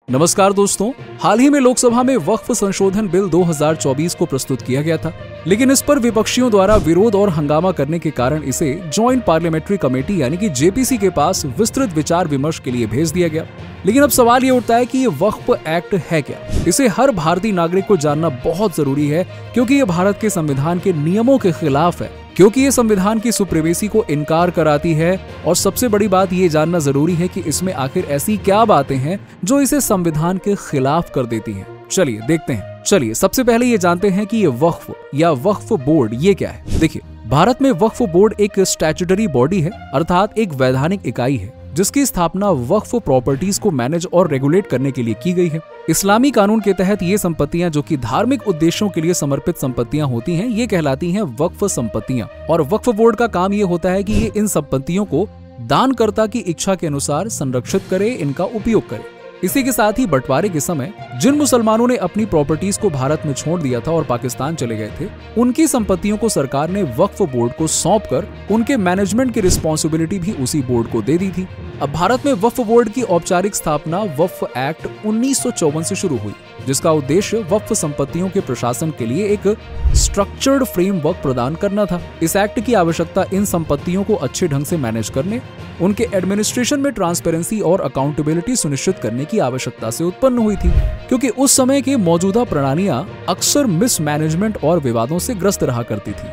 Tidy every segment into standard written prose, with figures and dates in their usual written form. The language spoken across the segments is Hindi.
नमस्कार दोस्तों, हाल ही में लोकसभा में वक्फ संशोधन बिल 2024 को प्रस्तुत किया गया था, लेकिन इस पर विपक्षियों द्वारा विरोध और हंगामा करने के कारण इसे जॉइंट पार्लियामेंट्री कमेटी यानी कि जेपीसी के पास विस्तृत विचार विमर्श के लिए भेज दिया गया। लेकिन अब सवाल ये उठता है कि ये वक्फ एक्ट है क्या? इसे हर भारतीय नागरिक को जानना बहुत जरूरी है, क्योंकि ये भारत के संविधान के नियमों के खिलाफ है, क्योंकि ये संविधान की सुप्रीमेसी को इनकार कराती है। और सबसे बड़ी बात ये जानना जरूरी है कि इसमें आखिर ऐसी क्या बातें हैं जो इसे संविधान के खिलाफ कर देती हैं। चलिए देखते हैं। चलिए सबसे पहले ये जानते हैं कि ये वक्फ या वक्फ बोर्ड ये क्या है। देखिए, भारत में वक्फ बोर्ड एक स्टैट्यूटरी बॉडी है, अर्थात एक वैधानिक इकाई है, जिसकी स्थापना वक्फ प्रॉपर्टीज को मैनेज और रेगुलेट करने के लिए की गई है। इस्लामी कानून के तहत ये संपत्तियां जो कि धार्मिक उद्देश्यों के लिए समर्पित संपत्तियां होती हैं, ये कहलाती हैं वक्फ संपत्तियां। और वक्फ बोर्ड का काम ये होता है कि ये इन संपत्तियों को दानकर्ता की इच्छा के अनुसार संरक्षित करे, इनका उपयोग करे। इसी के साथ ही बंटवारे के समय जिन मुसलमानों ने अपनी प्रॉपर्टीज को भारत में छोड़ दिया था और पाकिस्तान चले गए थे, उनकी संपत्तियों को सरकार ने वक्फ बोर्ड को सौंपकर उनके मैनेजमेंट की रिस्पॉन्सिबिलिटी भी उसी बोर्ड को दे दी थी। अब भारत में वक्फ बोर्ड की औपचारिक स्थापना वक्फ एक्ट 1954 से शुरू हुई, जिसका उद्देश्य वक्फ संपत्तियों के प्रशासन के लिए एक स्ट्रक्चर्ड फ्रेमवर्क प्रदान करना था। इस एक्ट की आवश्यकता इन संपत्तियों को अच्छे ढंग से मैनेज करने, उनके एडमिनिस्ट्रेशन में ट्रांसपेरेंसी और अकाउंटेबिलिटी सुनिश्चित करने की आवश्यकता से उत्पन्न हुई थी, क्योंकि उस समय की मौजूदा प्रणालियां अक्सर मिसमैनेजमेंट और विवादों से ग्रस्त रहा करती थी।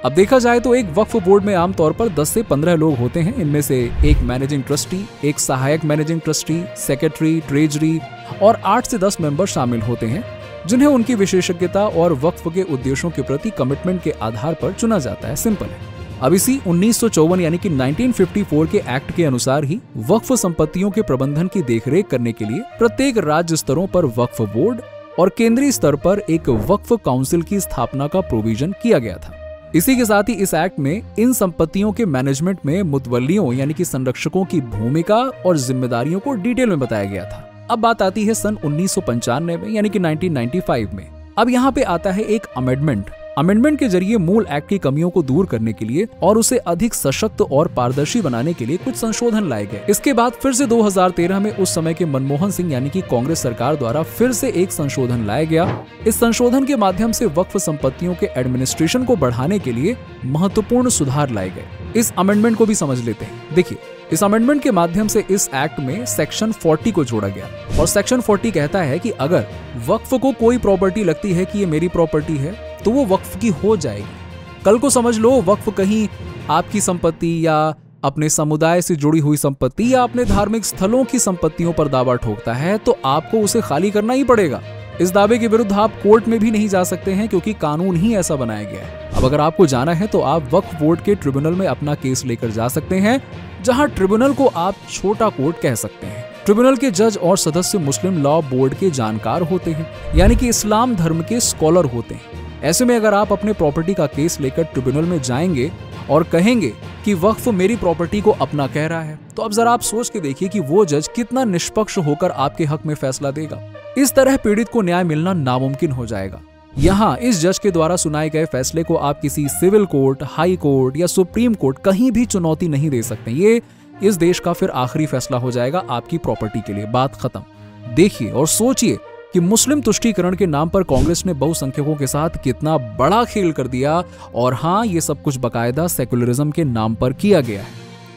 अब देखा जाए तो एक वक्फ बोर्ड में आमतौर पर 10 से 15 लोग होते हैं। इनमें से एक मैनेजिंग ट्रस्टी, एक सहायक मैनेजिंग ट्रस्टी, सेक्रेटरी, ट्रेजरी और 8 से 10 मेंबर शामिल होते हैं, जिन्हें उनकी विशेषज्ञता और वक्फ के उद्देश्यों के प्रति कमिटमेंट के आधार पर चुना जाता है। सिंपल है। अब इसी 1954 यानी कि 1954 के एक्ट के अनुसार ही वक्फ संपत्तियों के प्रबंधन की देखरेख करने के लिए प्रत्येक राज्य स्तरों पर वक्फ बोर्ड और केंद्रीय स्तर पर एक वक्फ काउंसिल की स्थापना का प्रोविजन किया गया था। इसी के साथ ही इस एक्ट में इन संपत्तियों के मैनेजमेंट में मुतवल्लियों यानी कि संरक्षकों की भूमिका और जिम्मेदारियों को डिटेल में बताया गया था। अब बात आती है सन 1995 में यानी कि 1995 में। अब यहाँ पे आता है एक अमेंडमेंट के जरिए मूल एक्ट की कमियों को दूर करने के लिए और उसे अधिक सशक्त और पारदर्शी बनाने के लिए कुछ संशोधन लाए गए। इसके बाद फिर से 2013 में उस समय के मनमोहन सिंह यानी कि कांग्रेस सरकार द्वारा फिर से एक संशोधन लाया गया। इस संशोधन के माध्यम से वक्फ संपत्तियों के एडमिनिस्ट्रेशन को बढ़ाने के लिए महत्वपूर्ण सुधार लाए गए। इस अमेंडमेंट को भी समझ लेते हैं। देखिए, इस अमेंडमेंट के माध्यम से इस एक्ट में सेक्शन 40 को जोड़ा गया और सेक्शन 40 कहता है कि अगर वक्फ को कोई प्रॉपर्टी लगती है कि ये मेरी प्रॉपर्टी है, तो वो वक्फ की हो जाएगी। कल को समझ लो वक्फ कहीं आपकी संपत्ति या अपने समुदाय से जुड़ी हुई संपत्ति या अपने धार्मिक स्थलों की संपत्तियों पर दावा ठोकता है, तो आपको उसे खाली करना ही पड़ेगा। इस दावे के विरुद्ध आप कोर्ट में भी नहीं जा सकते हैं, क्योंकि कानून ही ऐसा बनाया गया है। अब अगर आपको जाना है तो आप वक्फ बोर्ड के ट्रिब्यूनल में अपना केस लेकर जा सकते हैं, जहां ट्रिब्यूनल को आप छोटा कोर्ट कह सकते हैं। ट्रिब्यूनल के जज और सदस्य मुस्लिम लॉ बोर्ड के जानकार होते हैं, यानी कि इस्लाम धर्म के स्कॉलर होते हैं। ऐसे में अगर आप अपने प्रॉपर्टी का केस लेकर ट्रिब्यूनल में जाएंगे और कहेंगे कि वक्फ मेरी प्रॉपर्टी को अपना कह रहा है, तो अब जरा आप सोच के देखिए कि वो जज कितना निष्पक्ष होकर आपके हक में फैसला देगा। इस तरह पीड़ित को न्याय मिलना नामुमकिन हो जाएगा। यहाँ इस जज के द्वारा सुनाए गए फैसले को आप किसी सिविल कोर्ट, हाई कोर्ट या सुप्रीम कोर्ट कहीं भी चुनौती नहीं दे सकते। ये इस देश का फिर आखिरी फैसला हो जाएगा आपकी प्रॉपर्टी के लिए। बात खत्म। देखिए और सोचिए कि मुस्लिम तुष्टीकरण के नाम पर कांग्रेस ने बहुसंख्यकों के साथ कितना बड़ा खेल कर दिया। और हाँ, ये सब कुछ बकायदा सेकुलरिज्म के नाम पर किया गया है।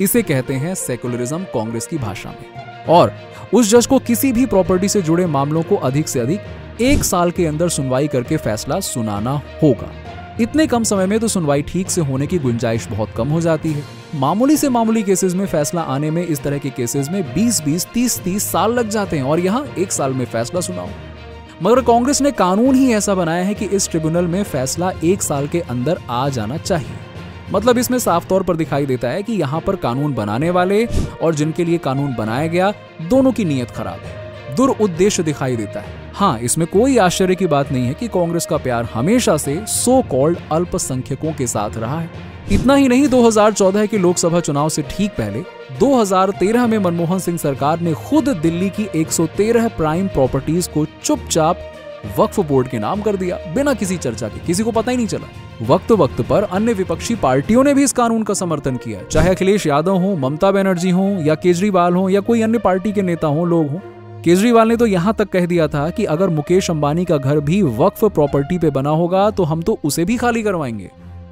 इसे कहते हैं सेकुलरिज्म कांग्रेस की भाषा में। और उस जज को किसी भी प्रॉपर्टी से जुड़े मामलों को अधिक से अधिक 1 साल के अंदर सुनवाई करके फैसला सुनाना होगा। इतने कम समय में तो सुनवाई ठीक से होने की गुंजाइश बहुत कम हो जाती है। मामूली से मामूली केसेस में फैसला आने में इस तरह के केसेस में 20-20, 30-30 साल लग जाते हैं, और यहाँ 1 साल में फैसला सुनाओ। मगर कांग्रेस ने कानून ही ऐसा बनाया है कि इस ट्रिब्यूनल में फैसला 1 साल के अंदर आ जाना चाहिए। मतलब इसमें साफ तौर पर दिखाई देता है कि यहाँ पर कानून बनाने वाले और जिनके लिए कानून बनाया गया, दोनों की नीयत खराब है, दुरुद्देश्य दिखाई देता है। हाँ, इसमें कोई आश्चर्य की बात नहीं है कि कांग्रेस का प्यार हमेशा से सो कॉल्ड अल्पसंख्यकों के साथ रहा है। इतना ही नहीं, 2014 के लोकसभा चुनाव से ठीक पहले 2013 में मनमोहन सिंह सरकार ने खुद दिल्ली की 113 प्राइम प्रॉपर्टीज को चुपचाप वक्फ बोर्ड के नाम कर दिया, बिना किसी चर्चा के। किसी को पता ही नहीं चला। वक्त पर अन्य विपक्षी पार्टियों ने भी इस कानून का समर्थन किया, चाहे अखिलेश यादव हो, ममता बनर्जी हो या केजरीवाल हो या कोई अन्य पार्टी के नेता हो, लोग हो। केजरीवाल ने तो यहाँ तक कह दिया था कि अगर मुकेश अंबानी का घर भी वक्फ प्रॉपर्टी पे बना होगा तो हम तो उसे भी खाली करवाएंगे।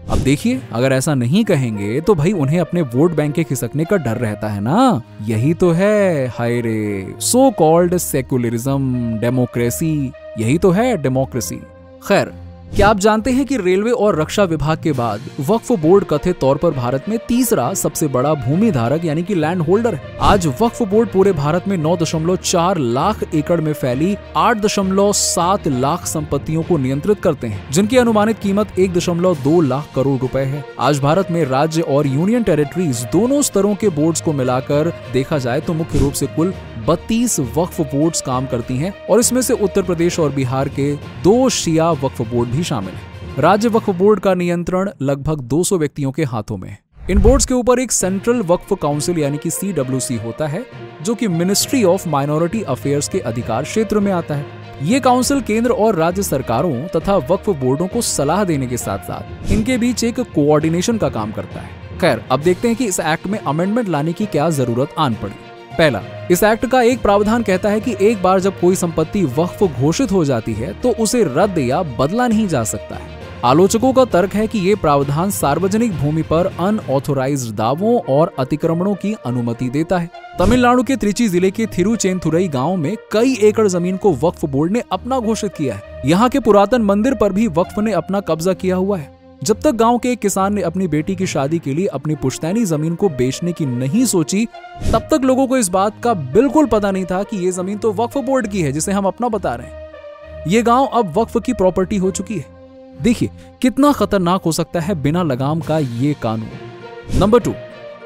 अब देखिए, अगर ऐसा नहीं कहेंगे तो भाई उन्हें अपने वोट बैंक के खिसकने का डर रहता है ना। यही तो है, हाय रे, सो कॉल्ड सेक्युलरिज्म, डेमोक्रेसी, यही तो है डेमोक्रेसी। खैर, क्या आप जानते हैं कि रेलवे और रक्षा विभाग के बाद वक्फ बोर्ड कथित तौर पर भारत में तीसरा सबसे बड़ा भूमि धारक यानी कि लैंड होल्डर है। आज वक्फ बोर्ड पूरे भारत में 9.4 लाख एकड़ में फैली 8.7 लाख संपत्तियों को नियंत्रित करते हैं, जिनकी अनुमानित कीमत 1.2 लाख करोड़ रुपए है। आज भारत में राज्य और यूनियन टेरिटरीज दोनों स्तरों के बोर्ड्स को मिलाकर देखा जाए तो मुख्य रूप से कुल 32 वक्फ बोर्ड्स काम करती हैं और इसमें से उत्तर प्रदेश और बिहार के 2 शिया वक्फ बोर्ड भी शामिल हैं। राज्य वक्फ बोर्ड का नियंत्रण लगभग 200 व्यक्तियों के हाथों में है। इन बोर्ड्स के ऊपर एक सेंट्रल वक्फ काउंसिल यानी कि CWC होता है, जो कि मिनिस्ट्री ऑफ माइनॉरिटी अफेयर्स के अधिकार क्षेत्र में आता है। ये काउंसिल केंद्र और राज्य सरकारों तथा वक्फ बोर्डों को सलाह देने के साथ साथ इनके बीच एक कोऑर्डिनेशन का काम करता है। खैर, अब देखते हैं कि इस एक्ट में अमेंडमेंट लाने की क्या जरूरत आन पड़ी। पहला, इस एक्ट का एक प्रावधान कहता है कि एक बार जब कोई संपत्ति वक्फ घोषित हो जाती है तो उसे रद्द या बदला नहीं जा सकता है। आलोचकों का तर्क है कि ये प्रावधान सार्वजनिक भूमि पर अनऑथोराइज्ड दावों और अतिक्रमणों की अनुमति देता है। तमिलनाडु के त्रिची जिले के थिरुचेंथुरई गांव में कई एकड़ जमीन को वक्फ बोर्ड ने अपना घोषित किया है। यहाँ के पुरातन मंदिर पर भी वक्फ ने अपना कब्जा किया हुआ है। जब तक गांव के एक किसान ने अपनी बेटी की शादी के लिए अपनी पुश्तैनी जमीन को बेचने की नहीं सोची, तब तक लोगों को इस बात का बिल्कुल पता नहीं था कि ये जमीन तो वक्फ बोर्ड की है जिसे हम अपना बता रहे हैं। ये गांव अब वक्फ की प्रॉपर्टी हो चुकी है। देखिए कितना खतरनाक हो सकता है बिना लगाम का ये कानून। नंबर 2,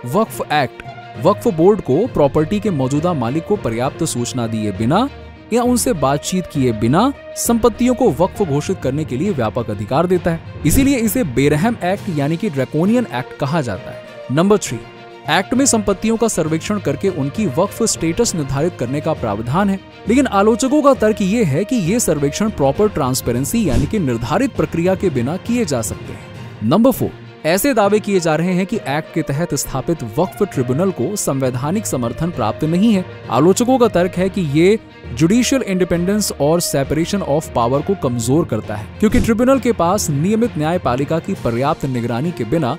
वक्फ एक्ट वक्फ बोर्ड को प्रॉपर्टी के मौजूदा मालिक को पर्याप्त सूचना दिए बिना या उनसे बातचीत किए बिना संपत्तियों को वक्फ घोषित करने के लिए व्यापक अधिकार देता है। इसीलिए इसे बेरहम एक्ट यानी कि ड्रैकोनियन एक्ट कहा जाता है। नंबर 3, एक्ट में संपत्तियों का सर्वेक्षण करके उनकी वक्फ स्टेटस निर्धारित करने का प्रावधान है, लेकिन आलोचकों का तर्क ये है कि ये सर्वेक्षण प्रॉपर ट्रांसपेरेंसी यानी कि निर्धारित प्रक्रिया के बिना किए जा सकते हैं। नंबर 4, ऐसे दावे किए जा रहे हैं कि एक्ट के तहत स्थापित वक्फ ट्रिब्यूनल को संवैधानिक समर्थन प्राप्त नहीं है। आलोचकों का तर्क है कि ये जुडिशियल इंडिपेंडेंस और सेपरेशन ऑफ पावर को कमजोर करता है, क्योंकि ट्रिब्यूनल के पास नियमित न्यायपालिका की पर्याप्त निगरानी के बिना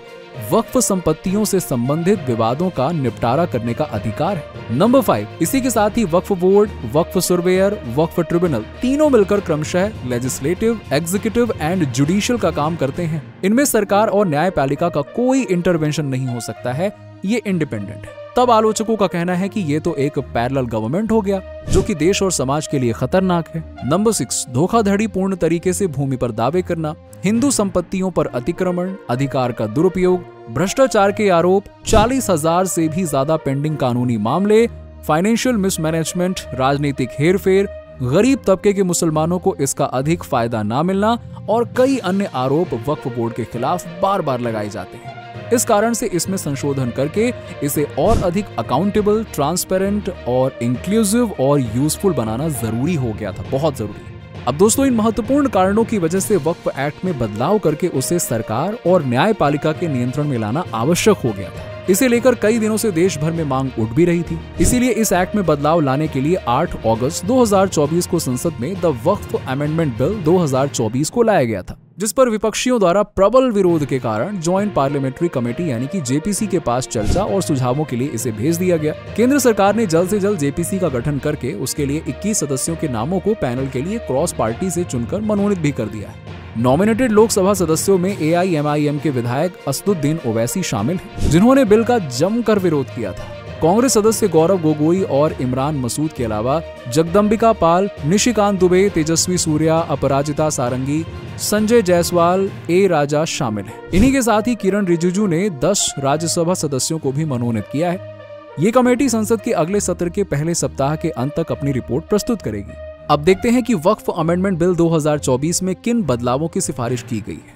वक्फ संपत्तियों से संबंधित विवादों का निपटारा करने का अधिकार है। नंबर 5, इसी के साथ ही वक्फ बोर्ड, वक्फ सर्वेयर, वक्फ ट्रिब्यूनल तीनों मिलकर क्रमशः लेजिस्लेटिव, एग्जीक्यूटिव एंड जुडिशियल का काम करते हैं। इनमें सरकार और न्यायपालिका का कोई इंटरवेंशन नहीं हो सकता है, ये इंडिपेंडेंट है। तब आलोचकों का कहना है कि ये तो एक पैरेलल गवर्नमेंट हो गया जो कि देश और समाज के लिए खतरनाक है। नंबर 6, धोखाधड़ी पूर्ण तरीके से भूमि पर दावे करना, हिंदू संपत्तियों पर अतिक्रमण, अधिकार का दुरुपयोग, भ्रष्टाचार के आरोप, 40,000 से भी ज्यादा पेंडिंग कानूनी मामले, फाइनेंशियल मिसमैनेजमेंट, राजनीतिक हेरफेर, गरीब तबके के मुसलमानों को इसका अधिक फायदा ना मिलना और कई अन्य आरोप वक्फ बोर्ड के खिलाफ बार बार लगाए जाते हैं। इस कारण से इसमें संशोधन करके इसे और अधिक अकाउंटेबल, ट्रांसपेरेंट और इंक्लूसिव और यूजफुल बनाना जरूरी हो गया था, बहुत जरूरी। अब दोस्तों, इन महत्वपूर्ण कारणों की वजह से वक्फ एक्ट में बदलाव करके उसे सरकार और न्यायपालिका के नियंत्रण में लाना आवश्यक हो गया था। इसे लेकर कई दिनों से देश भर में मांग उठ भी रही थी। इसीलिए इस एक्ट में बदलाव लाने के लिए 8 अगस्त 2024 को संसद में द वक्फ अमेंडमेंट बिल 2024 को लाया गया था, जिस पर विपक्षियों द्वारा प्रबल विरोध के कारण ज्वाइंट पार्लियामेंट्री कमेटी यानी कि JPC के पास चर्चा और सुझावों के लिए इसे भेज दिया गया। केंद्र सरकार ने जल्द से जल्द JPC का गठन करके उसके लिए 21 सदस्यों के नामों को पैनल के लिए क्रॉस पार्टी से चुनकर मनोनीत भी कर दिया है। नॉमिनेटेड लोकसभा सदस्यों में AIMIM के विधायक असदुद्दीन ओवैसी शामिल हैं, जिन्होंने बिल का जमकर विरोध किया था। कांग्रेस सदस्य गौरव गोगोई और इमरान मसूद के अलावा जगदम्बिका पाल, निशिकांत दुबे, तेजस्वी सूर्या, अपराजिता सारंगी, संजय जायसवाल, A राजा शामिल हैं। इन्हीं के साथ ही किरण रिजिजू ने 10 राज्यसभा सदस्यों को भी मनोनीत किया है। ये कमेटी संसद के अगले सत्र के पहले सप्ताह के अंत तक अपनी रिपोर्ट प्रस्तुत करेगी। अब देखते हैं कि वक्फ अमेंडमेंट बिल 2024 में किन बदलावों की सिफारिश की गई है।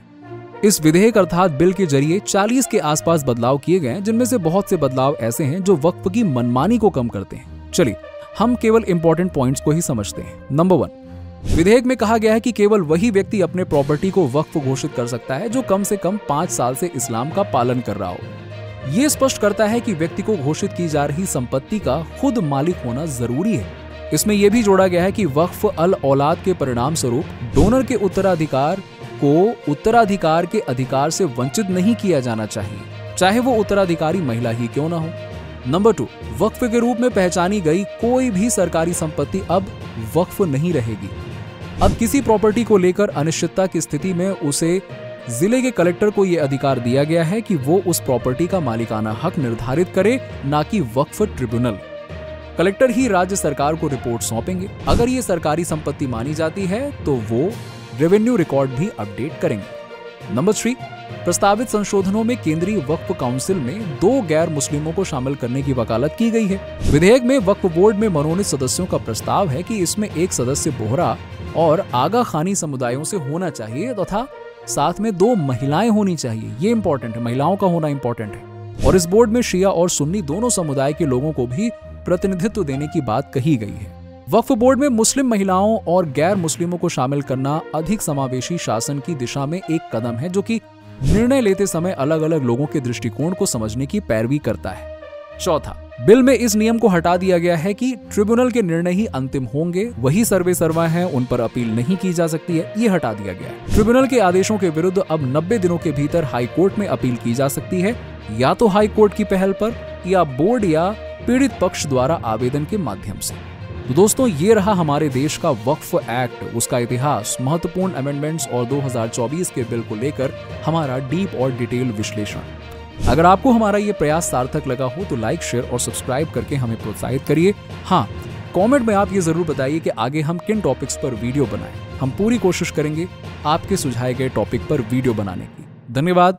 इस विधेयक अर्थात बिल के जरिए 40 के आसपास बदलाव किए गए हैं, जिनमें से बहुत से बदलाव ऐसे हैं जो वक्फ की मनमानी को कम करते हैं। चलिए हम केवल इंपॉर्टेंट पॉइंट्स को ही समझते हैं। नंबर 1, विधेयक में कहा गया है कि केवल वही व्यक्ति अपने प्रॉपर्टी को वक्फ घोषित कर सकता है जो कम से कम 5 साल से इस्लाम का पालन कर रहा हो। ये स्पष्ट करता है कि व्यक्ति को घोषित की जा रही संपत्ति का खुद मालिक होना जरूरी है। इसमें यह भी जोड़ा गया है कि वक्फ अल औलाद के परिणाम स्वरूप डोनर के उत्तराधिकार को उत्तराधिकार के अधिकार से वंचित नहीं किया जाना चाहिए, चाहे वो उत्तराधिकारी महिला ही क्यों ना हो। नंबर 2, वक्फ के रूप में पहचानी गई कोई भी सरकारी संपत्ति अब वक्फ नहीं रहेगी। अब किसी प्रॉपर्टी को लेकर अनिश्चितता की स्थिति में उसे जिले के कलेक्टर को यह अधिकार दिया गया है कि वो उस प्रॉपर्टी का मालिकाना हक निर्धारित करे, ना कि वक्फ ट्रिब्यूनल। कलेक्टर ही राज्य सरकार को रिपोर्ट सौंपेंगे। अगर ये सरकारी संपत्ति मानी जाती है तो वो रेवेन्यू रिकॉर्ड भी अपडेट करेंगे। नंबर 3, प्रस्तावित संशोधनों में केंद्रीय वक्फ काउंसिल में 2 गैर मुस्लिमों को शामिल करने की वकालत की गई है। विधेयक में वक्फ बोर्ड में मनोनीत सदस्यों का प्रस्ताव है कि इसमें एक सदस्य बोहरा और आगा खानी समुदायों से होना चाहिए तथा साथ में 2 महिलाएं होनी चाहिए। ये इंपॉर्टेंट है, महिलाओं का होना इंपॉर्टेंट है। और इस बोर्ड में शिया और सुन्नी दोनों समुदाय के लोगों को भी प्रतिनिधित्व देने की बात कही गई है। वक्फ बोर्ड में मुस्लिम महिलाओं और गैर मुस्लिमों को शामिल करना अधिक समावेशी शासन की दिशा में एक कदम है, जो कि निर्णय लेते समय अलग अलग लोगों के दृष्टिकोण को समझने की पैरवी करता है। चौथा, बिल में इस नियम को हटा दिया गया है कि ट्रिब्यूनल के निर्णय ही अंतिम होंगे, वही सर्वे सर्वा है, उन पर अपील नहीं की जा सकती है। ये हटा दिया गया है। ट्रिब्यूनल के आदेशों के विरुद्ध अब 90 दिनों के भीतर हाई कोर्ट में अपील की जा सकती है, या तो हाई कोर्ट की पहल पर या बोर्ड या पीड़ित पक्ष द्वारा आवेदन के माध्यम से। तो दोस्तों, ये रहा हमारे देश का वक्फ एक्ट, उसका इतिहास, महत्वपूर्ण अमेंडमेंट्स और 2024 के बिल को लेकर हमारा डीप और डिटेल विश्लेषण। अगर आपको हमारा ये प्रयास सार्थक लगा हो तो लाइक, शेयर और सब्सक्राइब करके हमें प्रोत्साहित करिए। हाँ, कमेंट में आप ये जरूर बताइए कि आगे हम किन टॉपिक्स पर वीडियो बनाएं। हम पूरी कोशिश करेंगे आपके सुझाए गए टॉपिक पर वीडियो बनाने की। धन्यवाद।